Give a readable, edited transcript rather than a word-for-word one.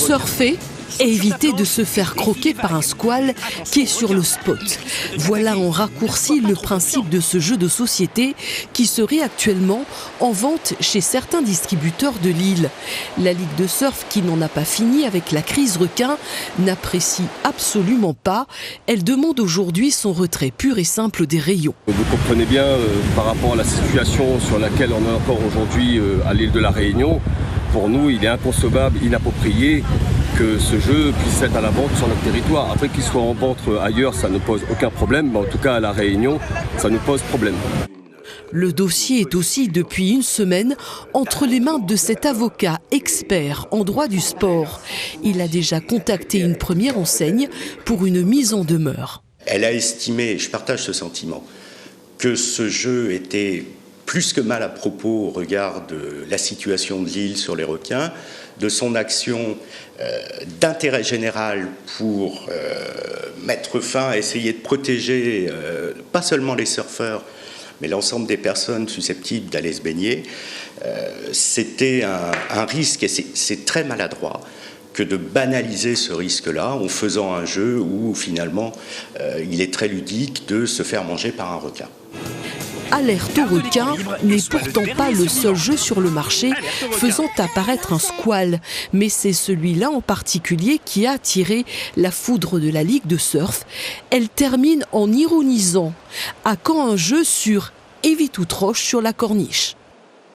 Surfer et éviter de se faire croquer par un squale qui est sur le spot. Voilà en raccourci le principe de ce jeu de société qui serait actuellement en vente chez certains distributeurs de l'île. La Ligue de surf, qui n'en a pas fini avec la crise requin, n'apprécie absolument pas. Elle demande aujourd'hui son retrait pur et simple des rayons. Vous comprenez bien par rapport à la situation sur laquelle on est encore aujourd'hui à l'île de la Réunion, pour nous il est inconcevable, inapproprié que ce jeu puisse être à la vente sur notre territoire. Après qu'il soit en vente ailleurs, ça ne pose aucun problème, mais en tout cas à La Réunion, ça nous pose problème. Le dossier est aussi depuis une semaine entre les mains de cet avocat expert en droit du sport. Il a déjà contacté une première enseigne pour une mise en demeure. Elle a estimé, et je partage ce sentiment, que ce jeu était plus que mal à propos au regard de la situation de l'île sur les requins, de son action d'intérêt général pour mettre fin, essayer de protéger pas seulement les surfeurs, mais l'ensemble des personnes susceptibles d'aller se baigner. C'était un risque, et c'est très maladroit que de banaliser ce risque-là en faisant un jeu où finalement il est très ludique de se faire manger par un requin. Alerte au requin n'est pourtant pas le seul jeu sur le marché faisant apparaître un squale. Mais c'est celui-là en particulier qui a attiré la foudre de la Ligue de surf. Elle termine en ironisant. À quand un jeu sur Evitoutroche sur la corniche?